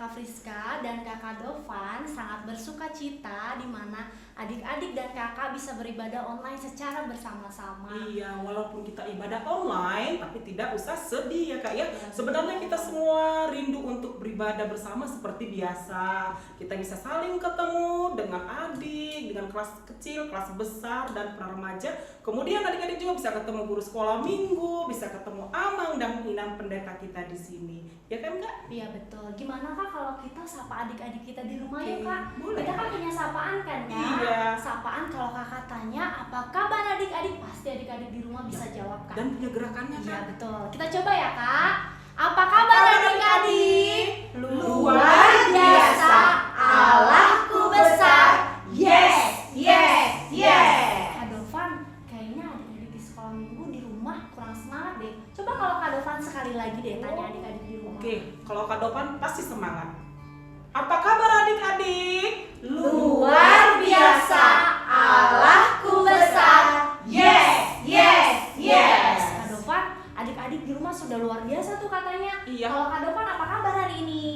Kakak Friska dan Kakak Dofan sangat bersuka cita di mana adik-adik dan kakak bisa beribadah online secara bersama-sama. Iya, walaupun kita ibadah online, tapi tidak usah sedih ya Kak ya. Sebenarnya kita semua rindu untuk beribadah bersama seperti biasa. Kita bisa saling ketemu dengan adik, dengan kelas kecil, kelas besar, dan pra remaja. Kemudian adik-adik juga bisa ketemu guru sekolah minggu, bisa ketemu Amang dan Inang pendeta kita di sini. Ya kan Kak? Iya betul. Gimana Kak kalau kita sapa adik-adik kita di rumah ya Kak? Boleh. Kita kan punya sapaan kan ya? Iya. Sapaan kalau kakak tanya apa kabar adik-adik, pasti adik-adik di rumah bisa jawab kan? Dan punya gerakannya Kak. Iya betul. Kita coba ya Kak. Apa kabar adik-adik? Luar biasa, Allahku besar. Yes, yes, yes. Kak Dofan, kayaknya adik-adik di sekolah minggu di rumah kurang semangat deh. Coba kalau Kak Dofan sekali lagi deh tanya adik-adik di rumah. Oke, kalau Kak Dopan pasti semangat. Apa kabar adik-adik? Luar biasa, Allahku besar. Yes, yes, yes. Kak Dofan, adik-adik di rumah sudah luar biasa tuh katanya. Iya. Kalau Kak Dofan apa kabar hari ini?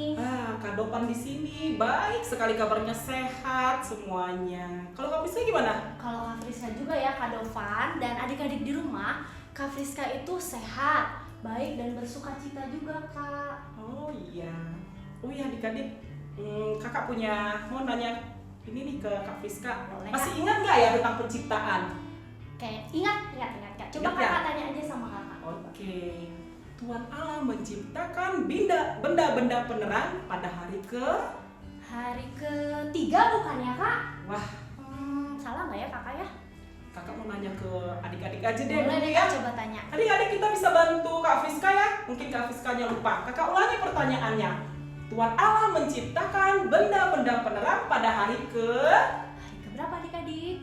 Kak Dopan di sini baik sekali, kabarnya sehat semuanya. Kalau Kak Friska gimana? Kalau Kak Friska juga ya Kak Dofan dan adik-adik di rumah, Kak Friska itu sehat, baik dan bersuka cita juga Kak. Oh iya adik-adik, kakak punya mau nanya ini nih ke Kak Friska. Boleh, Masih Kak. ingat nggak ya tentang penciptaan? Kayak ingat Kak. Coba Ingat ya? Kakak tanya aja sama Kakak. Oke. Tuhan Allah menciptakan benda-benda penerang pada hari Hari ketiga bukan ya Kak? Wah, Salah nggak ya Kakak ya? kakak mau nanya ke adik-adik aja deh Boleh dulu deh ya. Kak, coba tanya. Adik-adik kita bisa bantu Kak Friska ya. Mungkin Kak Friskanya lupa. Kakak ulangi pertanyaannya. Tuhan Allah menciptakan benda-benda penerang pada hari Hari keberapa adik-adik?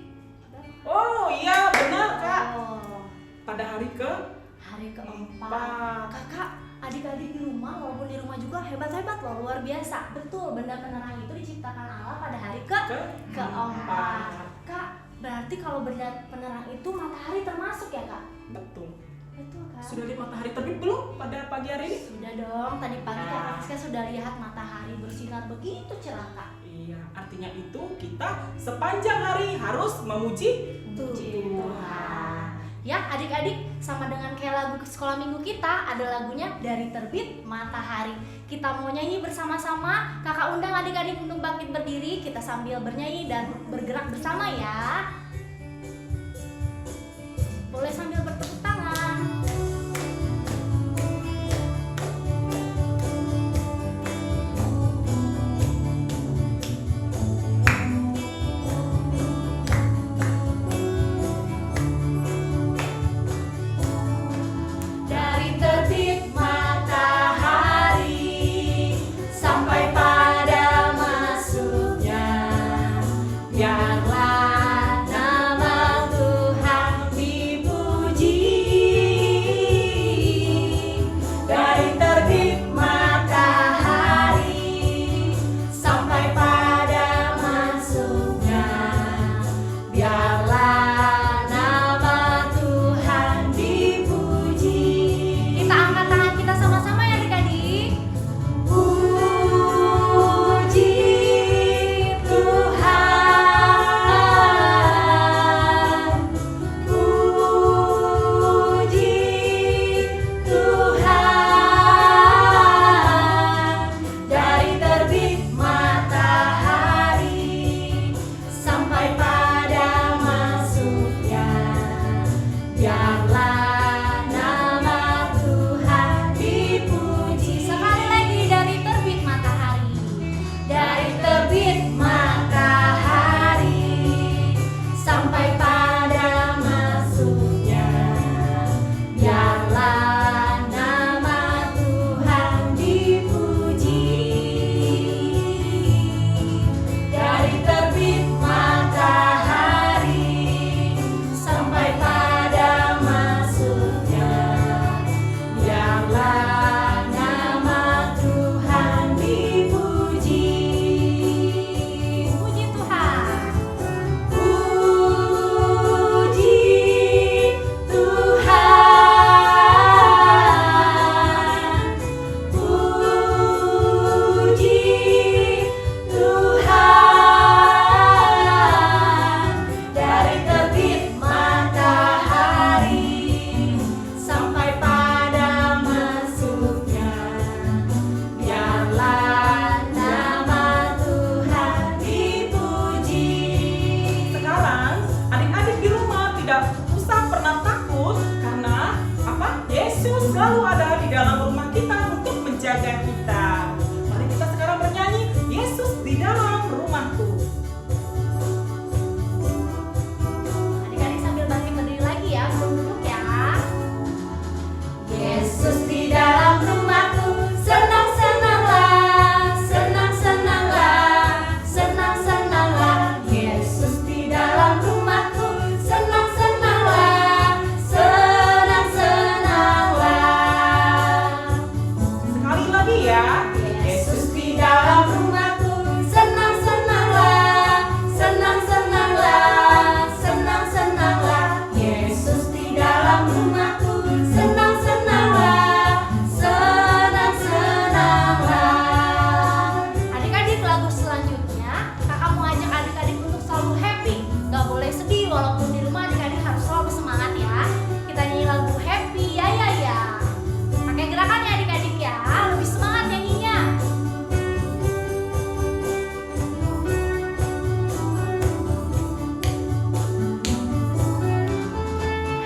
Oh iya benar Kak. Oh, Pada hari hari keempat. Empat. Kakak, adik-adik di rumah walaupun di rumah juga hebat-hebat loh, luar biasa. Betul, benda penerang itu diciptakan Allah pada hari keempat. Kak, berarti kalau benda penerang itu matahari termasuk ya Kak? Betul. Betul kan? Sudah lihat matahari terbit belum pada pagi hari ini? Sudah dong, tadi pagi Kak Friska sudah lihat matahari bersinar begitu cerah Kak. Iya, artinya itu kita sepanjang hari harus memuji Tuhan. Ya adik-adik, sama dengan kayak lagu sekolah minggu kita, ada lagunya Dari Terbit Matahari. Kita mau nyanyi bersama-sama. Kakak undang adik-adik untuk bangkit berdiri, kita sambil bernyanyi dan bergerak bersama ya. Boleh sambil bertepuk tangan. Dari terbit matahari sampai pada masuknya, biarlah nama Tuhan dipuji. Dari terbit matahari sampai pada masuknya, biarlah nama Tuhan dipuji. Kita angkat tangan kita sama-sama ya adik-adik. Puji Tuhan, walaupun di rumah adik-adik harus selalu semangat ya. Kita nyanyi lagu Happy Ya Ya Ya. Pakai gerakannya adik-adik ya, lebih semangat nyanyinya.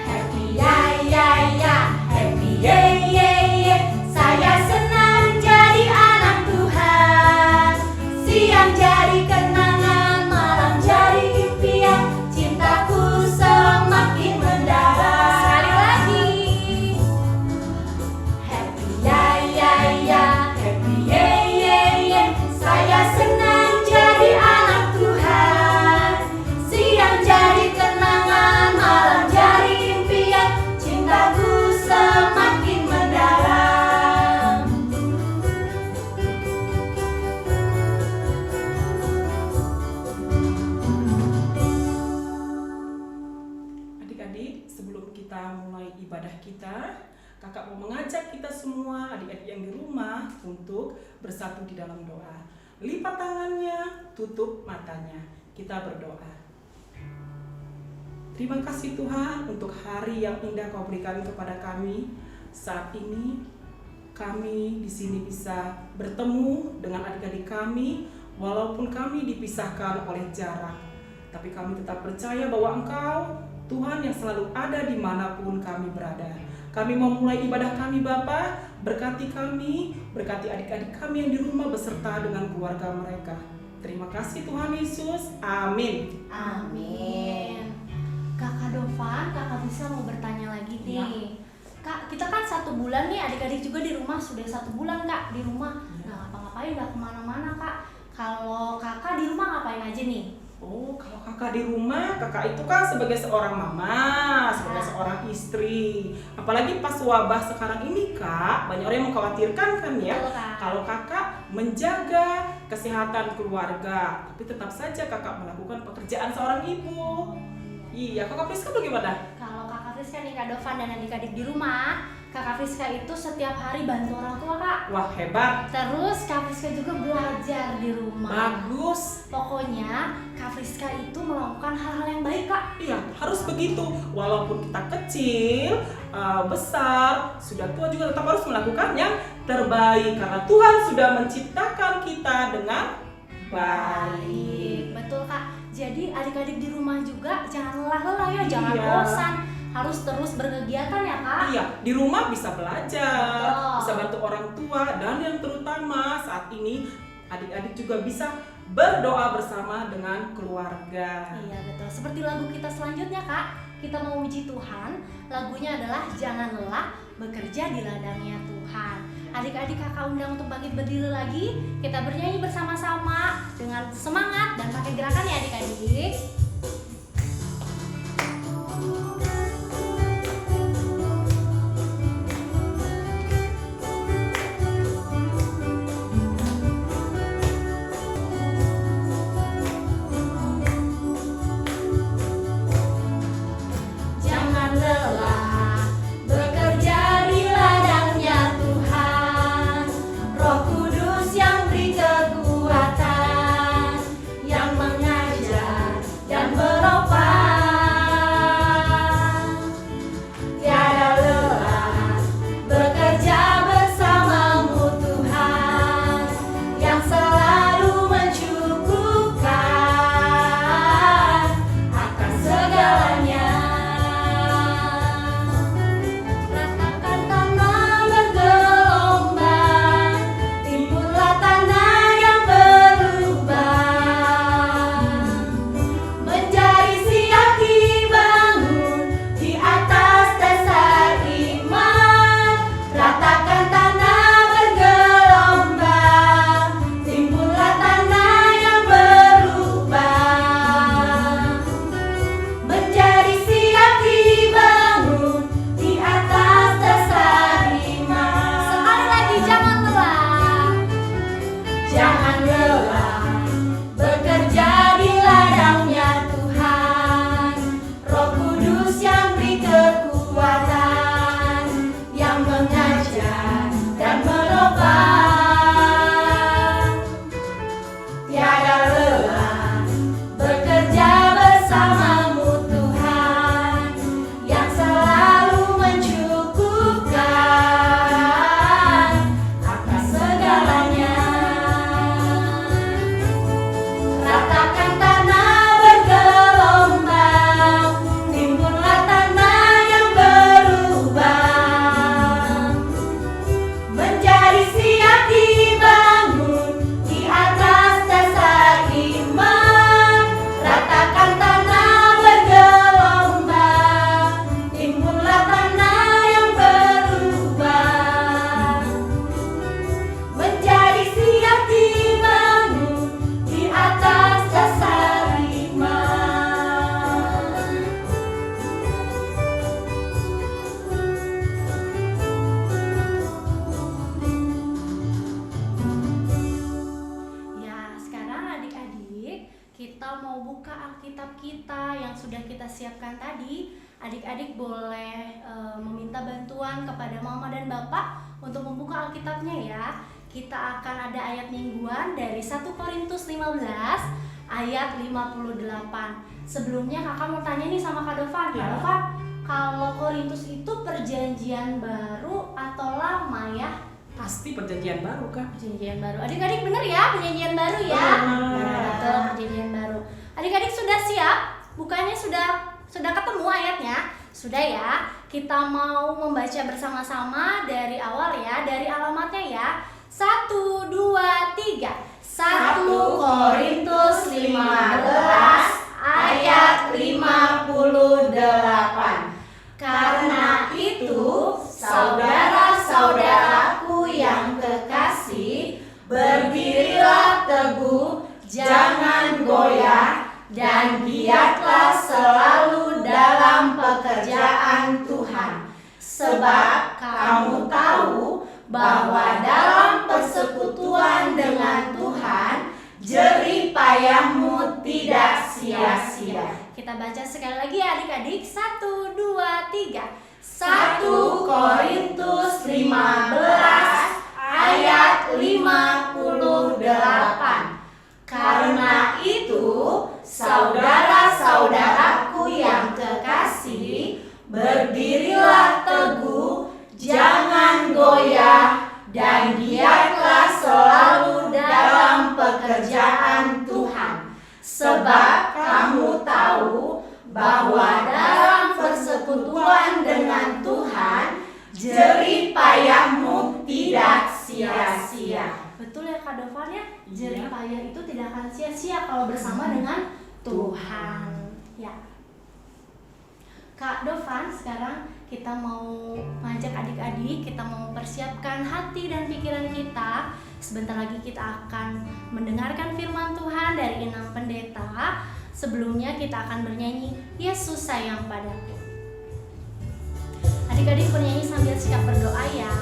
Happy ya ya ya, happy ye ye ye. Saya senang jadi anak Tuhan. Siang jadi kenangan, malam jadi impian. Cintaku semakin mendalam. Sekali lagi. Happy ya ya ya, happy ye ye ye. Saya senang jadi anak Tuhan. Siang jadi kenangan, malam jadi impian. Cintaku semakin mendalam. Adik-adik, sebelum kita mulai ibadah kita, kakak mau mengajak kita semua, adik-adik yang di rumah, untuk bersatu di dalam doa. Lipat tangannya, tutup matanya. Kita berdoa. Terima kasih Tuhan untuk hari yang indah Kau berikan kepada kami. Saat ini kami di sini bisa bertemu dengan adik-adik kami, walaupun kami dipisahkan oleh jarak. Tapi kami tetap percaya bahwa Engkau Tuhan yang selalu ada dimanapun kami berada. Kami mau mulai ibadah kami Bapa, berkati kami, berkati adik-adik kami yang di rumah beserta dengan keluarga mereka. Terima kasih Tuhan Yesus, amin. Amin. Kakak Dovan, kakak bisa mau bertanya lagi nih. Ya. Kak, kita kan 1 bulan nih, adik-adik juga di rumah sudah 1 bulan kak di rumah. Nggak ngapa-ngapain, nggak kemana-mana kak. Kalau kakak di rumah ngapain aja nih? Oh, kalau kakak di rumah, kakak itu kan sebagai seorang mama, sebagai seorang istri. Apalagi pas wabah sekarang ini kak, banyak orang yang mengkhawatirkan kan ya. Betul, Kak. Kalau kakak menjaga kesehatan keluarga, tapi tetap saja kakak melakukan pekerjaan seorang ibu. Iya, kakak Priska bagaimana? Kalau kakak Friska nih Kak Dovan dan adik-adik di rumah, kakak Friska itu setiap hari bantu orang tua kak. Wah, hebat. Terus Kak Friska juga belajar di rumah. Bagus. Pokoknya Kak Friska itu melakukan hal-hal yang baik kak. Iya, harus begitu. Walaupun kita kecil, besar, sudah tua juga tetap harus melakukan yang terbaik. Karena Tuhan sudah menciptakan kita dengan baik. Betul kak. Jadi adik-adik di rumah juga jangan lelah-lelah ya, jangan Iya. bosan. Harus terus berkegiatan ya kak. Iya, di rumah bisa belajar, Betul. bisa bantu orang tua, dan yang terutama saat ini adik-adik juga bisa berdoa bersama dengan keluarga. Iya betul. Seperti lagu kita selanjutnya kak, kita mau memuji Tuhan. Lagunya adalah Jangan Lelah Bekerja di Ladangnya Tuhan. Adik-adik kakak undang untuk bangkit berdiri lagi. Kita bernyanyi bersama-sama dengan semangat dan pakai gerakan ya adik-adik. Jangan lelah bekerja di ladangnya Tuhan. Roh Kudus yang beri kekuatan, yang mengajar dan Alkitab kita yang sudah kita siapkan tadi, adik-adik boleh meminta bantuan kepada mama dan bapak untuk membuka Alkitabnya ya. Kita akan ada ayat mingguan dari 1 Korintus 15 ayat 58. Sebelumnya kakak mau tanya nih sama Kak Dofan. Kak Dofan, kalau Korintus itu perjanjian baru atau lama ya? Pasti perjanjian baru kan? Perjanjian baru. Adik-adik bener ya, perjanjian baru ya? Betul, perjanjian baru. Adik-adik sudah siap? Bukanya sudah ketemu ayatnya? Sudah ya? Kita mau membaca bersama-sama dari awal ya, dari alamatnya ya. 1, 2, 3. 1 Korintus 15 ayat 58. Karena itu, saudara-saudaraku yang kekasih, berdirilah teguh, jangan goyah, dan giatlah selalu dalam pekerjaan Tuhan. Sebab kamu tahu bahwa dalam persekutuan dengan Tuhan, jerih payahmu tidak sia-sia. Kita baca sekali lagi ya adik-adik. 1, 2, 3. 1 Korintus 15 ayat 58. Karena itu, saudara-saudaraku yang kekasih, berdirilah teguh, jangan goyah, dan giatlah selalu dalam pekerjaan Tuhan. Sebab kamu tahu bahwa dalam persekutuan dengan Tuhan, jerih payahmu tidak sia-sia. Betul ya Kak Dofan ya? Jerih payah itu tidak akan sia-sia kalau bersama dengan Tuhan. Ya. Kak Dofan, sekarang kita mau mengajak adik-adik, kita mau mempersiapkan hati dan pikiran kita. Sebentar lagi kita akan mendengarkan firman Tuhan dari Inang Pendeta. Sebelumnya kita akan bernyanyi Yesus sayang padaku. Adik-adik bernyanyi sambil siap berdoa ya.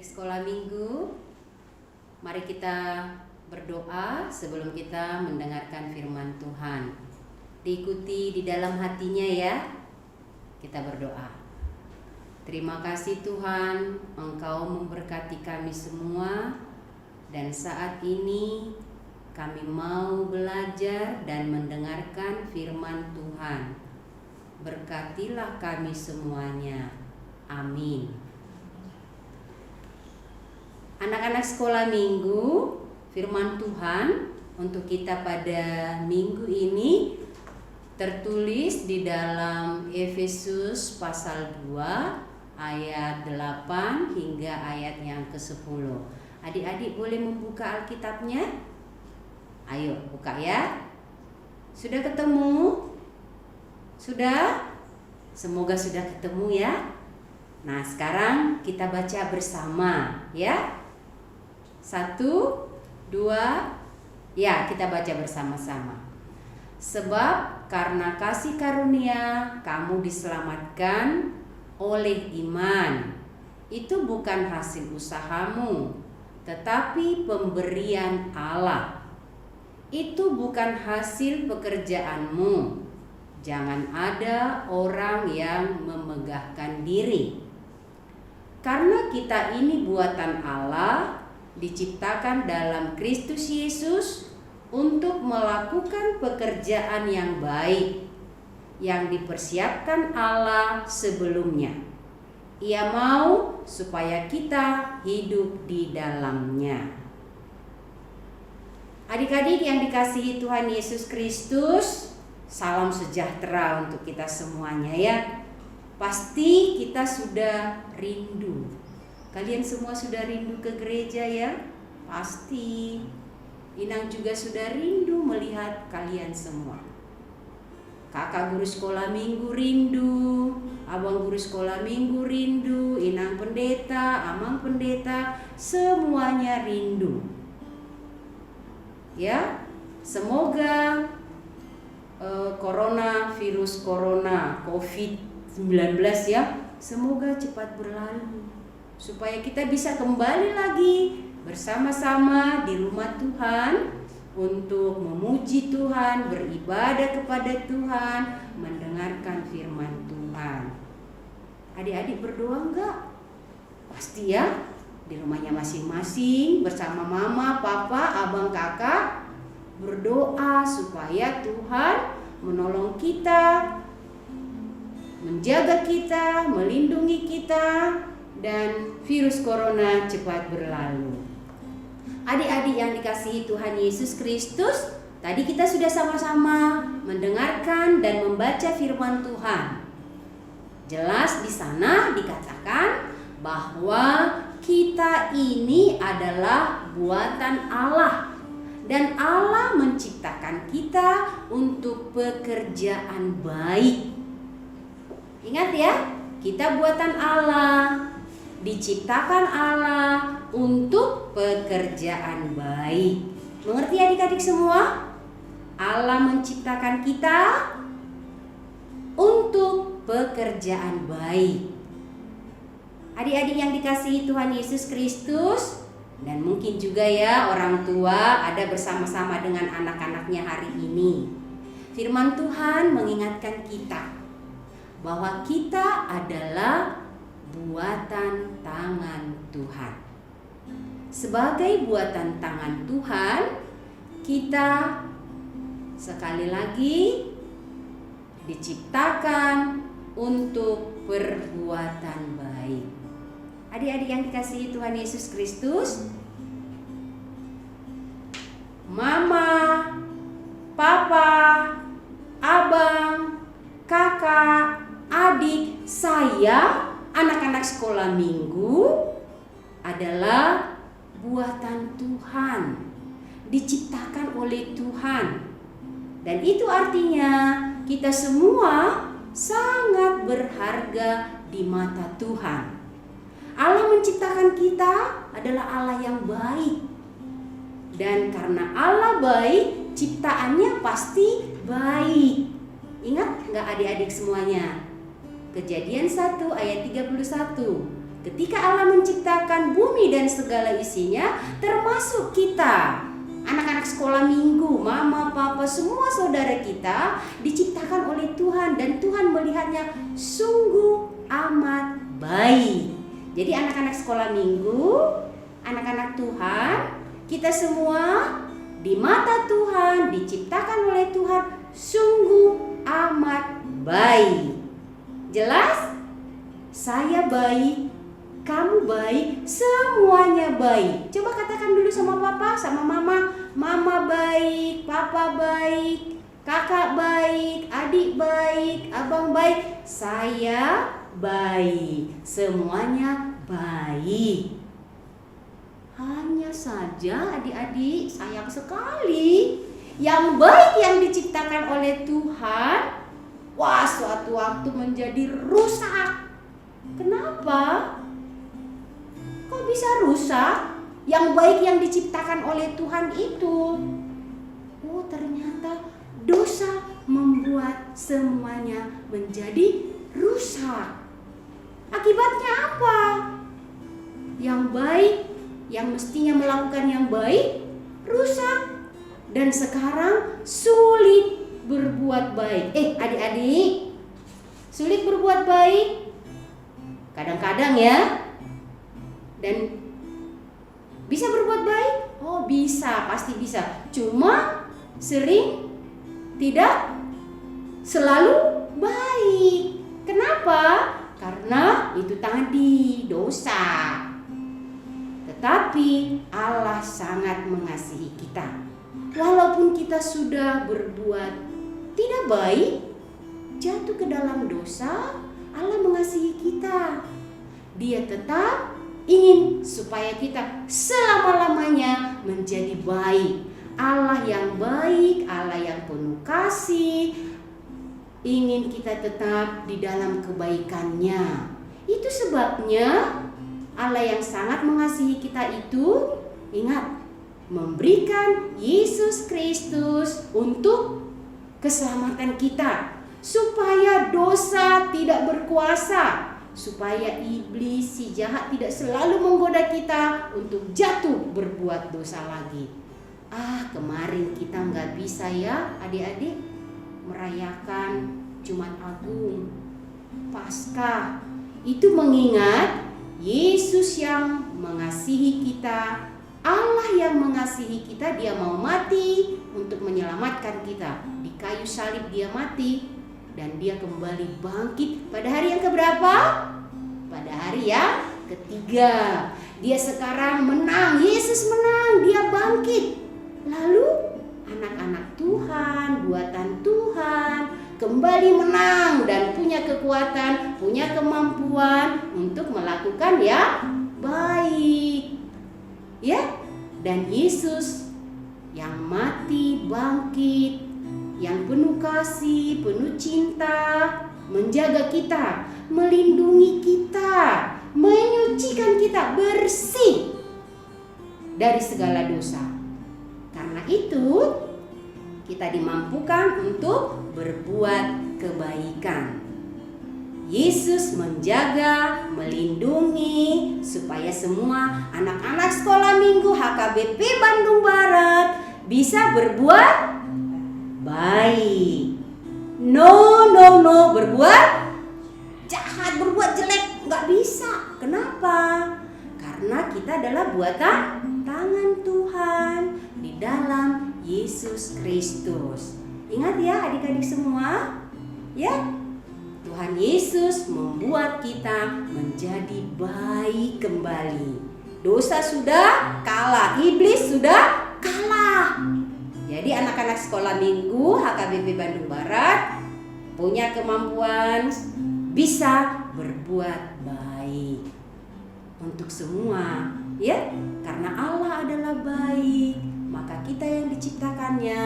Sekolah minggu, mari kita berdoa sebelum kita mendengarkan firman Tuhan. Diikuti di dalam hatinya ya. Kita berdoa. Terima kasih Tuhan, Engkau memberkati kami semua, dan saat ini kami mau belajar dan mendengarkan firman Tuhan. Berkatilah kami semuanya. Amin. Anak-anak sekolah minggu, firman Tuhan untuk kita pada minggu ini tertulis di dalam Efesus pasal 2 ayat 8 hingga ayat yang ke-10. Adik-adik boleh membuka Alkitabnya? Ayo buka ya. Sudah ketemu? Sudah? Semoga sudah ketemu ya. Nah, sekarang kita baca bersama ya. 1, 2, ya kita baca bersama-sama. Sebab karena kasih karunia kamu diselamatkan oleh iman. Itu bukan hasil usahamu, tetapi pemberian Allah. Itu bukan hasil pekerjaanmu. Jangan ada orang yang memegahkan diri. Karena kita ini buatan Allah, diciptakan dalam Kristus Yesus untuk melakukan pekerjaan yang baik yang dipersiapkan Allah sebelumnya. Ia mau supaya kita hidup di dalamnya. Adik-adik yang dikasihi Tuhan Yesus Kristus, salam sejahtera untuk kita semuanya ya. Pasti kita sudah rindu. Kalian semua sudah rindu ke gereja ya? Pasti. Inang juga sudah rindu melihat kalian semua. Kakak guru sekolah minggu rindu, abang guru sekolah minggu rindu, Inang pendeta, amang pendeta, semuanya rindu. Ya, semoga virus corona COVID-19 ya, semoga cepat berlalu supaya kita bisa kembali lagi bersama-sama di rumah Tuhan untuk memuji Tuhan, beribadah kepada Tuhan, mendengarkan firman Tuhan. Adik-adik berdoa enggak? Pasti ya, di rumahnya masing-masing bersama mama, papa, abang, kakak berdoa supaya Tuhan menolong kita, menjaga kita, melindungi kita, dan virus corona cepat berlalu. Adik-adik yang dikasihi Tuhan Yesus Kristus, tadi kita sudah sama-sama mendengarkan dan membaca firman Tuhan. Jelas di sana dikatakan bahwa kita ini adalah buatan Allah dan Allah menciptakan kita untuk pekerjaan baik. Ingat ya, kita buatan Allah, diciptakan Allah untuk pekerjaan baik. Mengerti adik-adik semua? Allah menciptakan kita untuk pekerjaan baik. Adik-adik yang dikasihi Tuhan Yesus Kristus, dan mungkin juga ya orang tua ada bersama-sama dengan anak-anaknya hari ini. Firman Tuhan mengingatkan kita bahwa kita adalah buatan tangan Tuhan. Sebagai buatan tangan Tuhan, kita sekali lagi diciptakan untuk perbuatan baik. Adik-adik yang dikasihi Tuhan Yesus Kristus, mama, papa, abang, kakak, adik, saya, anak-anak sekolah minggu adalah buatan Tuhan, diciptakan oleh Tuhan. Dan itu artinya kita semua sangat berharga di mata Tuhan. Allah menciptakan kita adalah Allah yang baik. Dan karena Allah baik, ciptaannya pasti baik. Ingat nggak adik-adik semuanya? Kejadian 1 ayat 31. Ketika Allah menciptakan bumi dan segala isinya, termasuk kita, anak-anak sekolah minggu, mama, papa, semua saudara kita diciptakan oleh Tuhan dan Tuhan melihatnya sungguh amat baik. Jadi anak-anak sekolah minggu, anak-anak Tuhan, kita semua di mata Tuhan diciptakan oleh Tuhan sungguh amat baik. Jelas? Saya baik, kamu baik, semuanya baik. Coba katakan dulu sama papa, sama mama. Mama baik, papa baik, kakak baik, adik baik, abang baik, saya baik, semuanya baik. Hanya saja adik-adik, sayang sekali, yang baik yang diciptakan oleh Tuhan, wah suatu waktu menjadi rusak. Kenapa? Kok bisa rusak? yang baik yang diciptakan oleh Tuhan itu. Oh, ternyata dosa membuat semuanya menjadi rusak. Akibatnya apa? Yang baik, yang mestinya melakukan yang baik, rusak. Dan sekarang sulit berbuat baik. Adik-adik, sulit berbuat baik kadang-kadang ya. Dan bisa berbuat baik? Oh, bisa, pasti bisa. Cuma sering tidak selalu baik. Kenapa? Karena itu tadi dosa. Tetapi Allah sangat mengasihi kita. Walaupun kita sudah berbuat tidak baik, jatuh ke dalam dosa, Allah mengasihi kita. Dia tetap ingin supaya kita selama-lamanya menjadi baik. Allah yang baik, Allah yang penuh kasih, ingin kita tetap di dalam kebaikannya. Itu sebabnya Allah yang sangat mengasihi kita itu, ingat, memberikan Yesus Kristus untuk keselamatan kita, supaya dosa tidak berkuasa, supaya iblis si jahat tidak selalu menggoda kita untuk jatuh berbuat dosa lagi. Kemarin kita nggak bisa ya adik-adik merayakan Jumat Agung, Paskah. Itu mengingat Yesus yang mengasihi kita, Allah yang mengasihi kita, dia mau mati untuk menyelamatkan kita. Di kayu salib dia mati dan dia kembali bangkit pada hari yang keberapa? Pada hari yang ketiga. Dia sekarang menang, Yesus menang, dia bangkit. Lalu anak-anak Tuhan, buatan Tuhan kembali menang dan punya kekuatan, punya kemampuan untuk melakukan yang baik. Ya, dan Yesus yang mati bangkit, yang penuh kasih, penuh cinta, menjaga kita, melindungi kita, menyucikan kita bersih dari segala dosa. Karena itu kita dimampukan untuk berbuat kebaikan. Yesus menjaga, melindungi supaya semua anak-anak sekolah minggu HKBP Bandung Barat bisa berbuat baik. No, berbuat jahat, berbuat jelek, nggak bisa. Kenapa? Karena kita adalah buatan tangan Tuhan di dalam Yesus Kristus. Ingat ya adik-adik semua, ya. Tuhan Yesus membuat kita menjadi baik kembali. Dosa sudah kalah, iblis sudah kalah. Jadi anak-anak sekolah minggu HKBP Bandung Barat punya kemampuan bisa berbuat baik untuk semua, ya. Karena Allah adalah baik, maka kita yang diciptakannya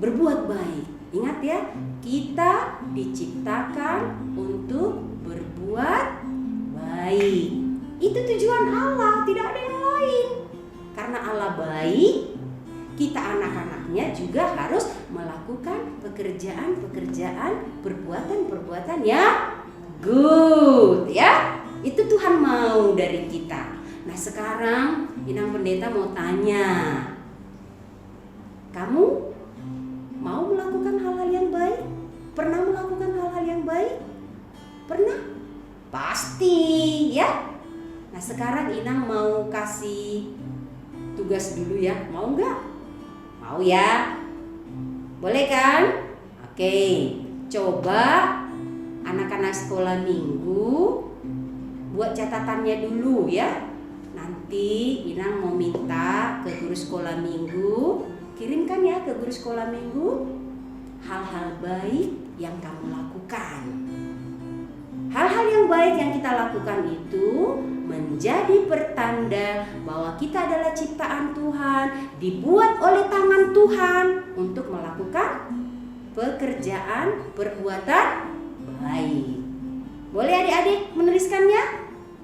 berbuat baik. Ingat ya, kita diciptakan untuk berbuat baik. Itu tujuan Allah, tidak ada yang lain. Karena Allah baik, kita anak-anaknya juga harus melakukan pekerjaan-pekerjaan, perbuatan-perbuatan yang good, ya. Itu Tuhan mau dari kita. Nah, sekarang Inang Pendeta mau tanya, kamu mau melakukan hal-hal yang baik? Pernah melakukan hal-hal yang baik? Pernah? Pasti, ya. Nah, sekarang Inang mau kasih tugas dulu ya. Mau nggak? Mau ya? Boleh kan? Oke, coba anak-anak sekolah minggu buat catatannya dulu ya. Nanti Inang mau minta ke guru sekolah minggu, kirimkan ya ke guru sekolah minggu hal-hal baik yang kamu lakukan. Hal-hal yang baik yang kita lakukan itu menjadi pertanda bahwa kita adalah ciptaan Tuhan, dibuat oleh tangan Tuhan untuk melakukan pekerjaan perbuatan baik. Boleh adik-adik menuliskannya?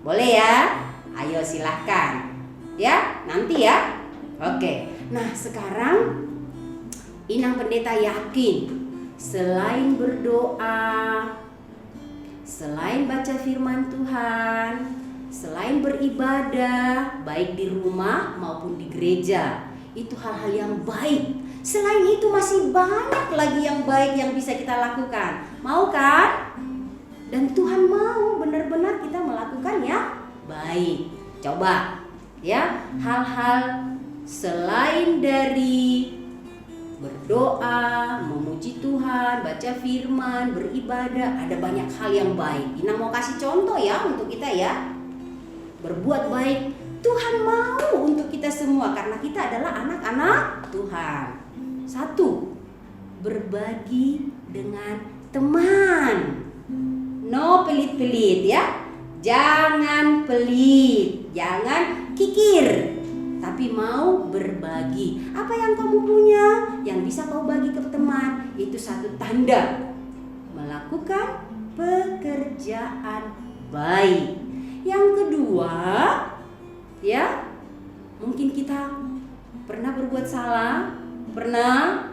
Boleh ya? Ayo silahkan. Ya, nanti ya. Oke. Nah, sekarang Inang Pendeta yakin selain berdoa, selain baca firman Tuhan, selain beribadah baik di rumah maupun di gereja, itu hal-hal yang baik. Selain itu masih banyak lagi yang baik yang bisa kita lakukan. Mau kan? Dan Tuhan mau benar-benar kita melakukan yang baik. Coba ya, hal-hal selain dari berdoa, memuji Tuhan, baca firman, beribadah, ada banyak hal yang baik. Ina mau kasih contoh ya untuk kita ya. Berbuat baik, Tuhan mau untuk kita semua karena kita adalah anak-anak Tuhan. 1, berbagi dengan teman. No pelit-pelit ya. Jangan pelit, jangan kikir, tapi mau berbagi. Apa yang kamu punya yang bisa kau bagi ke teman, itu satu tanda melakukan pekerjaan baik. Yang kedua, ya, mungkin kita pernah berbuat salah, pernah.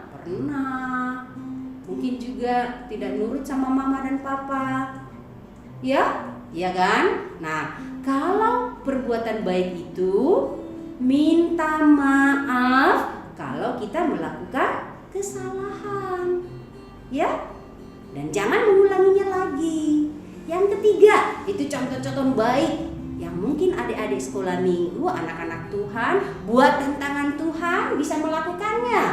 Mungkin juga tidak nurut sama mama dan papa. Ya kan? Nah, kalau perbuatan baik itu minta maaf kalau kita melakukan kesalahan, ya, dan jangan mengulanginya lagi. Yang ketiga, itu contoh-contoh baik yang mungkin adik-adik sekolah minggu, anak-anak Tuhan, buat tantangan Tuhan bisa melakukannya.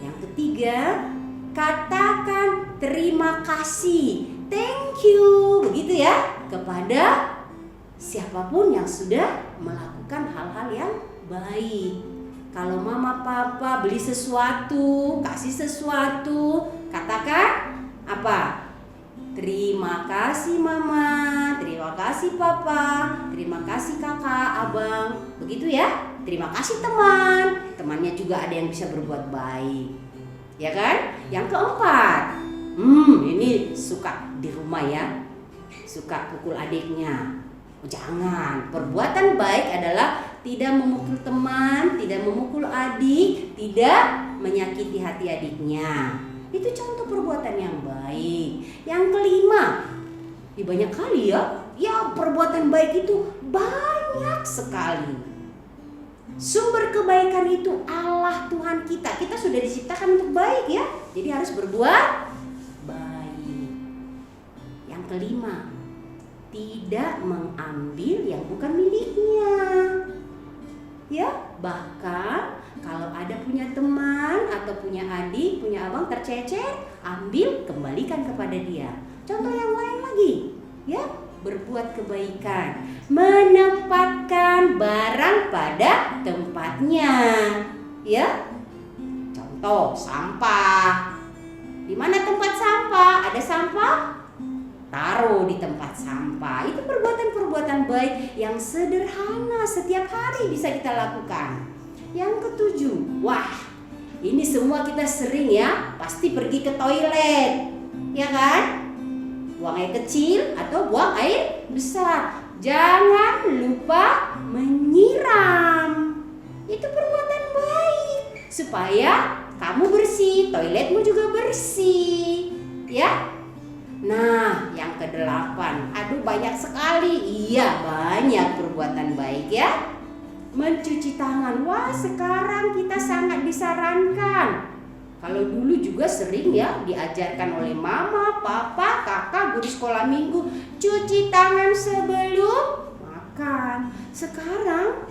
Yang ketiga, katakan terima kasih, thank you, begitu ya, kepada siapapun yang sudah melakukan hal-hal yang baik. Kalau mama papa beli sesuatu, kasih sesuatu, katakan apa? Terima kasih mama, terima kasih papa, terima kasih kakak, abang, begitu ya. Terima kasih teman, temannya juga ada yang bisa berbuat baik, ya kan? Yang keempat, ini suka di rumah ya, suka pukul adiknya. Jangan. Perbuatan baik adalah tidak memukul teman, tidak memukul adik, tidak menyakiti hati adiknya. Itu contoh perbuatan yang baik. Yang kelima, banyak kali ya perbuatan baik itu banyak sekali. Sumber kebaikan itu Allah Tuhan kita. Kita sudah diciptakan untuk baik ya. Jadi harus berbuat baik. Yang kelima, tidak mengambil yang bukan miliknya. Ya, bahkan kalau ada punya teman atau punya adik, punya abang tercecer, ambil, kembalikan kepada dia. Contoh yang lain lagi, ya, berbuat kebaikan, menempatkan barang pada tempatnya. Ya. Contoh, sampah. Di mana tempat sampah? Ada sampah? Taruh di tempat sampah. Itu perbuatan-perbuatan baik yang sederhana setiap hari bisa kita lakukan. Yang ketujuh, wah, ini semua kita sering ya, pasti pergi ke toilet, ya kan? Buang air kecil atau buang air besar. Jangan lupa menyiram. Itu perbuatan baik supaya kamu bersih, toiletmu juga bersih, ya. Nah, yang kedelapan, aduh banyak sekali. Iya, banyak perbuatan baik ya. Mencuci tangan, wah sekarang kita sangat disarankan. Kalau dulu juga sering ya diajarkan oleh mama, papa, kakak, guru sekolah minggu, cuci tangan sebelum makan. Sekarang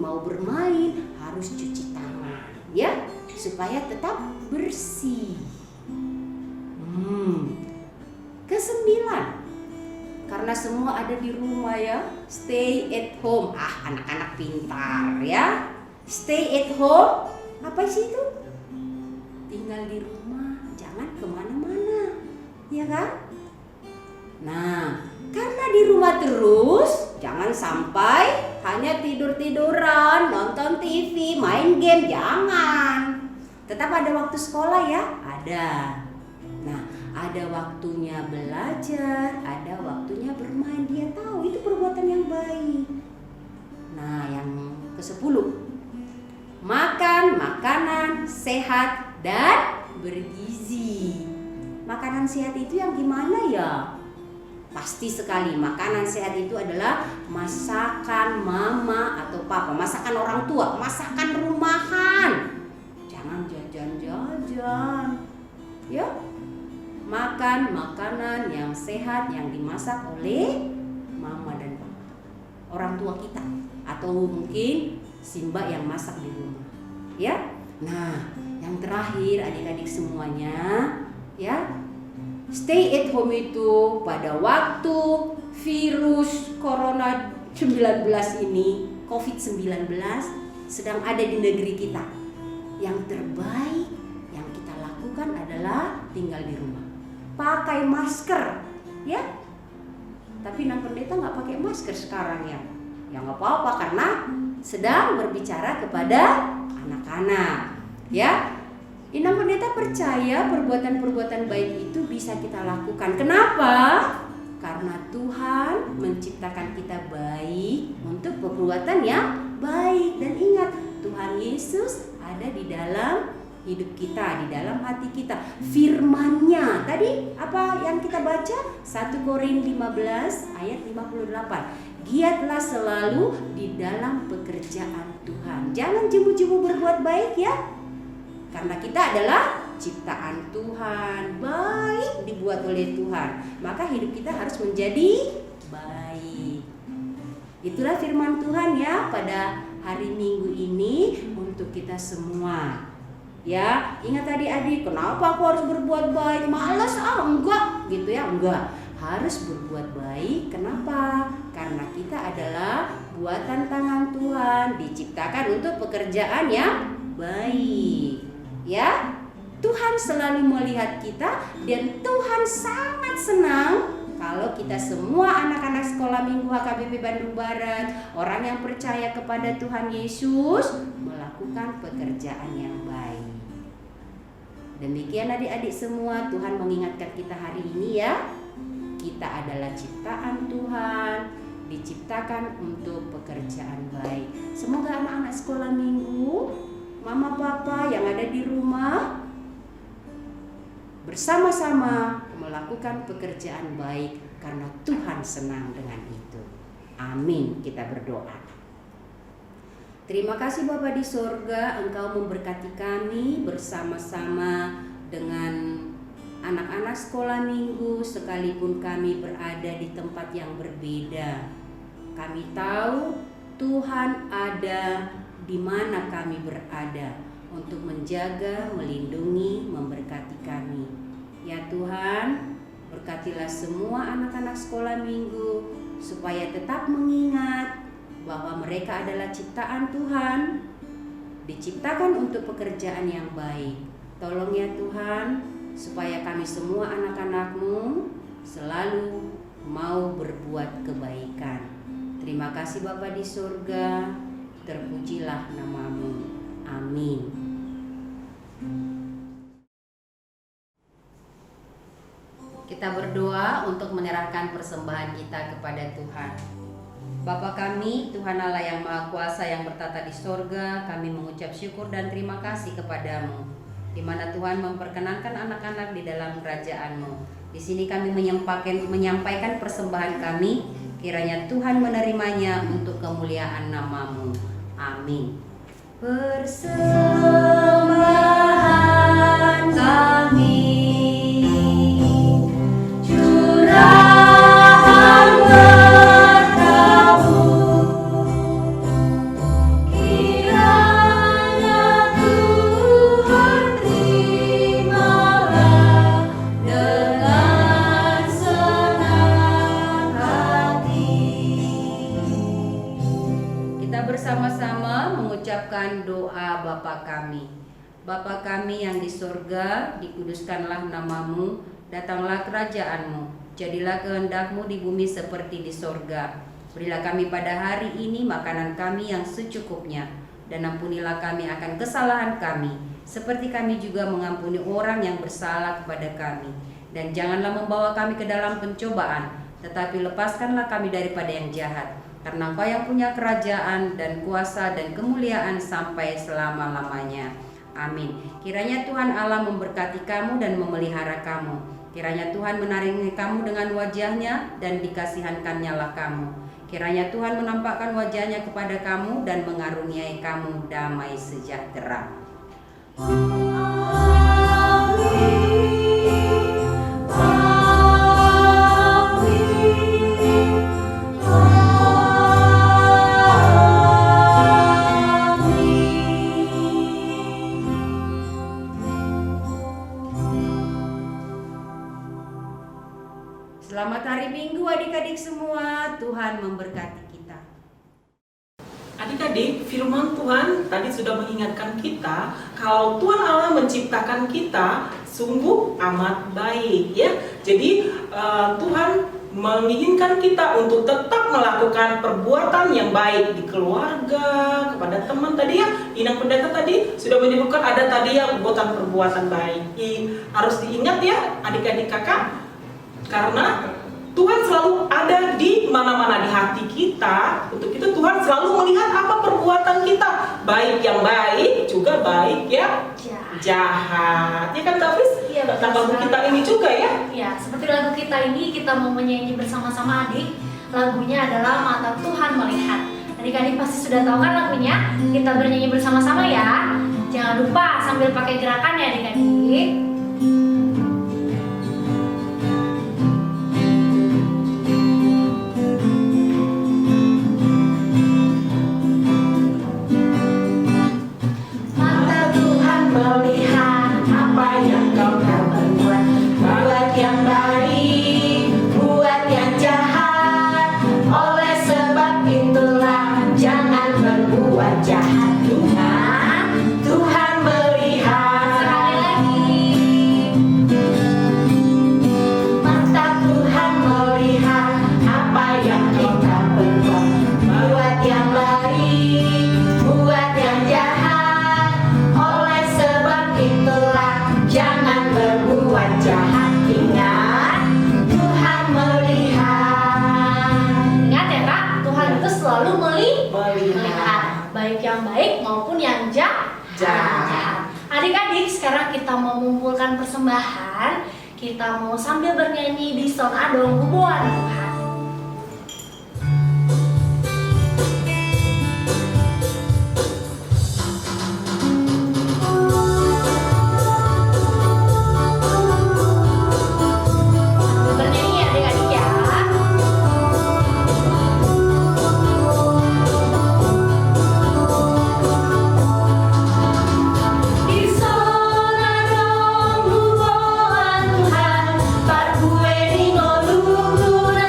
mau bermain harus cuci tangan ya, supaya tetap bersih. Ke-9, karena semua ada di rumah ya, stay at home. Anak-anak pintar ya. Stay at home, apa sih itu? Tinggal di rumah, jangan kemana-mana, ya kan? Nah, karena di rumah terus, jangan sampai hanya tidur-tiduran, nonton TV, main game, jangan. Tetap ada waktu sekolah ya, ada. Nah, ada waktunya belajar, ada waktunya bermain. Dia tahu itu perbuatan yang baik. Nah, yang ke-10, makan makanan sehat dan bergizi. Makanan sehat itu yang gimana ya? Pasti sekali makanan sehat itu adalah masakan mama atau papa, masakan orang tua, masakan rumahan. Jangan jajan-jajan. Ya. Makan makanan yang sehat yang dimasak oleh mama dan papa, orang tua kita, atau mungkin Simba yang masak di rumah. Ya. Nah, yang terakhir adik-adik semuanya, ya. Stay at home itu pada waktu virus corona 19 ini, COVID-19 sedang ada di negeri kita. Yang terbaik yang kita lakukan adalah tinggal di rumah. Pakai masker, ya. Tapi Nang Pendeta nggak pakai masker sekarang ya. Ya nggak apa-apa karena sedang berbicara kepada anak-anak, ya. Inang Pendeta percaya perbuatan-perbuatan baik itu bisa kita lakukan. Kenapa? Karena Tuhan menciptakan kita baik untuk perbuatan yang baik. Dan ingat, Tuhan Yesus ada di dalam hidup kita, di dalam hati kita. Firman-Nya tadi apa yang kita baca? 1 Korintus 15 ayat 58. Giatlah selalu di dalam pekerjaan Tuhan. Jangan jemu-jemu berbuat baik ya. Karena kita adalah ciptaan Tuhan, baik dibuat oleh Tuhan. Maka hidup kita harus menjadi baik. Itulah firman Tuhan ya pada hari Minggu ini untuk kita semua. Ya, ingat adik-adik, kenapa aku harus berbuat baik? Malas enggak gitu ya, enggak. Harus berbuat baik. Kenapa? Karena kita adalah buatan tangan Tuhan, diciptakan untuk pekerjaan yang baik. Ya, Tuhan selalu melihat kita dan Tuhan sangat senang kalau kita semua anak-anak sekolah minggu HKBP Bandung Barat, orang yang percaya kepada Tuhan Yesus, melakukan pekerjaan yang baik. Demikian adik-adik semua, Tuhan mengingatkan kita hari ini ya. Kita adalah ciptaan Tuhan, diciptakan untuk pekerjaan baik. Semoga anak-anak sekolah minggu, mama papa yang ada di rumah bersama-sama melakukan pekerjaan baik karena Tuhan senang dengan itu. Amin. Kita berdoa. Terima kasih Bapa di sorga, Engkau memberkati kami bersama-sama dengan anak-anak sekolah minggu sekalipun kami berada di tempat yang berbeda. Kami tahu Tuhan ada di mana kami berada untuk menjaga, melindungi, memberkati kami. Ya Tuhan, berkatilah semua anak-anak sekolah minggu supaya tetap mengingat bahwa mereka adalah ciptaan Tuhan, diciptakan untuk pekerjaan yang baik. Tolong ya Tuhan, supaya kami semua anak-anak-Mu selalu mau berbuat kebaikan. Terima kasih Bapa di surga, terpujilah nama-Mu. Amin. Kita berdoa untuk menyerahkan persembahan kita kepada Tuhan. Bapa kami, Tuhan Allah yang Maha Kuasa yang bertata di sorga, kami mengucap syukur dan terima kasih kepadamu, di mana Tuhan memperkenankan anak-anak di dalam kerajaan-Mu. Di sini kami menyampaikan persembahan kami, kiranya Tuhan menerimanya untuk kemuliaan nama-Mu. Amin. Persembahan kami, curahan berkah-Mu, kiranya Tuhan terimalah dengan senang hati. Kita bersama-sama mengucapkan doa Bapa kami. Bapa kami yang di surga, dikuduskanlah nama-Mu, datanglah kerajaan-Mu, jadilah kehendak-Mu di bumi seperti di surga. Berilah kami pada hari ini makanan kami yang secukupnya, dan ampunilah kami akan kesalahan kami, seperti kami juga mengampuni orang yang bersalah kepada kami. Dan janganlah membawa kami ke dalam pencobaan, tetapi lepaskanlah kami daripada yang jahat. karena Engkau yang punya kerajaan dan kuasa dan kemuliaan sampai selama-lamanya. Amin. Kiranya Tuhan Allah memberkati kamu dan memelihara kamu. Kiranya Tuhan menaringi kamu dengan wajahnya dan dikasihankannya lah kamu. Kiranya Tuhan menampakkan wajahnya kepada kamu dan mengaruniai kamu damai sejahtera. Selamat hari Minggu adik-adik semua, Tuhan memberkati kita. Adik-adik, firman Tuhan tadi sudah mengingatkan kita kalau Tuhan Allah menciptakan kita sungguh amat baik ya. Jadi Tuhan menginginkan kita untuk tetap melakukan perbuatan yang baik di keluarga, kepada teman. Tadi ya, Inang Pendeta tadi sudah menyebutkan ada tadi ya perbuatan baik. Harus diingat ya adik-adik kakak, karena Tuhan selalu ada di mana-mana di hati kita. Untuk itu Tuhan selalu melihat apa perbuatan kita, baik yang baik juga baik yang jahat. Ya kan Davis? Iya, betul lagu sekali. kita ini juga ya. Ya, seperti lagu kita ini kita mau menyanyi bersama-sama adik. Lagunya adalah Mata Tuhan Melihat. Adik-adik pasti sudah tahu kan lagunya? Kita bernyanyi bersama-sama ya. Jangan lupa sambil pakai gerakan ya adik-adik. Mata Tuhan melihat apa yang kau perbuat, buat yang baik, buat yang jahat. Oleh sebab itulah jangan berbuat jahat. Tuhan melihat. Sekali lagi. Mata Tuhan melihat apa yang kita perbuat, buat yang baik, buat yang jahat. Oleh sebab itulah jangan berbuat jahat. Ingat, Tuhan melihat. Ingat ya kak, Tuhan itu selalu melihat baik yang baik maupun yang jahat. Adik-adik, sekarang kita mau mengumpulkan persembahan. Kita mau sambil bernyanyi di Son Adong Hubungan Tuhan. Bernyanyi adik-adik ya. Di sana dong hubungan Tuhan, parkue di ngolulu na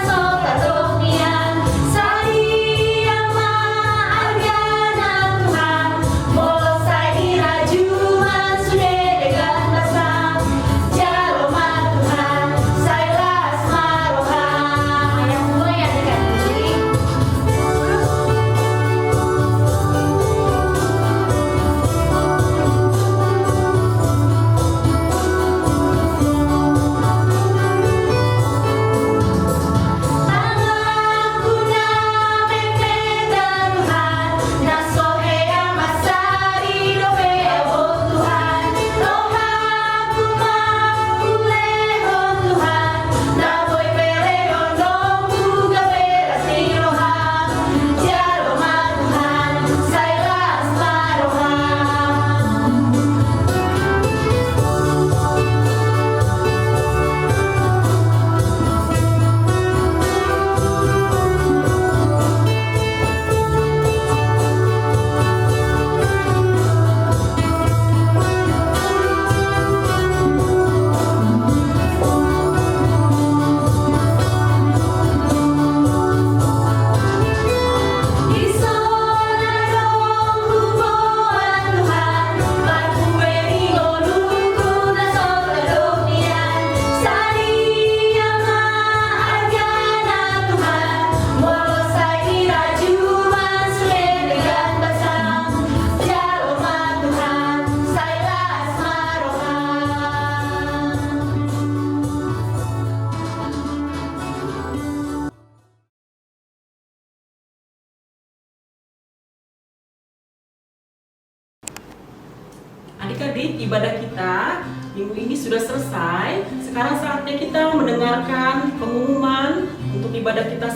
Adik-adik, ibadah kita minggu ini sudah selesai. Sekarang saatnya kita mendengarkan pengumuman untuk ibadah kita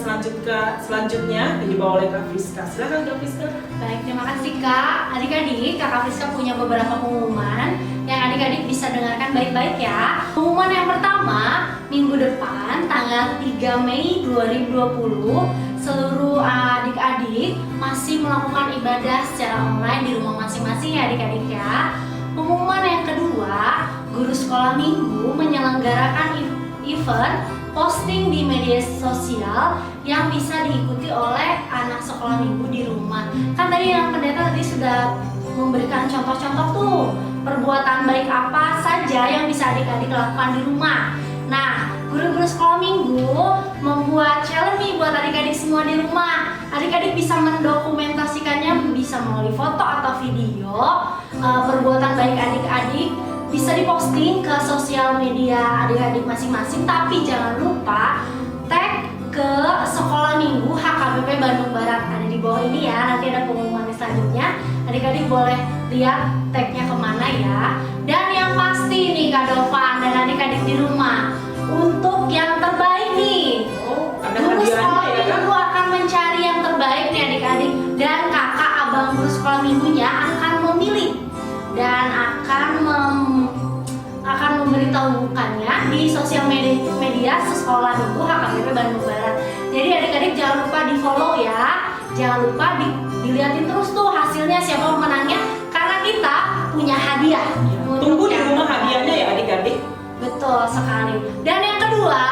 selanjutnya yang dibawa oleh Kak Friska. Silakan Kak Friska. Baik, terima kasih Kak. Adik-adik, Kakak Friska punya beberapa pengumuman yang adik-adik bisa dengarkan baik-baik ya. Pengumuman yang pertama, minggu depan tanggal 3 Mei 2020, seluruh adik-adik masih melakukan ibadah secara online di rumah masing-masing ya adik-adik ya. Pengumuman yang kedua, guru sekolah minggu menyelenggarakan event posting di media sosial yang bisa diikuti oleh anak sekolah minggu di rumah. Kan tadi yang pendeta tadi sudah memberikan contoh-contoh tuh perbuatan baik apa saja yang bisa adik-adik lakukan di rumah. Nah, guru-guru sekolah minggu membuat challenge nih buat adik-adik semua di rumah. Adik-adik bisa mendokumentasikannya, bisa melalui foto atau video perbuatan baik adik-adik, bisa diposting ke sosial media adik-adik masing-masing. Tapi jangan lupa tag ke sekolah minggu HKBP Bandung Barat, ada di bawah ini ya. Nanti ada pengumuman selanjutnya, adik-adik boleh lihat tagnya kemana ya. Dan yang pasti nih Kak Dovan dan adik-adik di rumah, untuk yang terbaik nih, Ada guru sekolah hadiahnya ya, minggu akan mencari yang terbaik nih adik-adik, dan kakak abang guru sekolah minggunya akan memilih dan akan memberitahukannya di sosial media sekolah minggu HKBP Bandung Barat. Jadi adik-adik jangan lupa di follow ya, jangan lupa dilihatin terus tuh hasilnya siapa pemenangnya, karena kita punya hadiah. Tunggu di rumah hadiahnya ya adik-adik. Betul sekali. Dan yang kedua,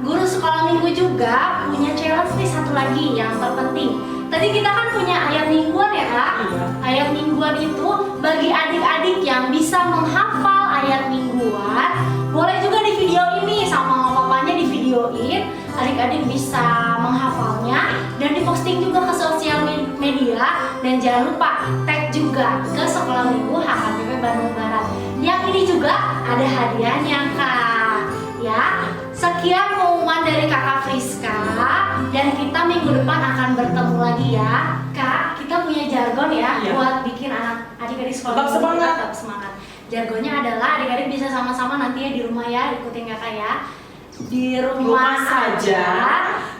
guru sekolah minggu juga punya challenge nih satu lagi yang terpenting. Tadi kita kan punya ayat mingguan ya Kak? Iya. Ayat mingguan itu bagi adik-adik yang bisa menghafal ayat mingguan, boleh juga di video ini sama mama papanya di videoin. Adik-adik bisa menghafalnya dan diposting juga ke sosial media, dan jangan lupa tag juga ke sekolah minggu HKBP Bandung Barat. Yang ini juga ada hadiahnya Kak. Ya, sekian pengumuman dari Kakak Friska, dan kita minggu depan akan bertemu lagi ya. Kak, kita punya jargon ya Iya. buat bikin adik-adik sekolah Tetap minggu semangat. tetap semangat. Jargonnya adalah adik-adik bisa sama-sama nanti ya di rumah ya, ikutin Kakak ya. Di rumah Rumah saja, saja,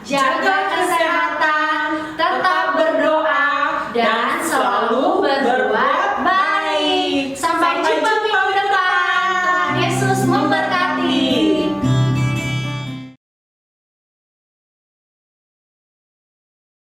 jaga kesehatan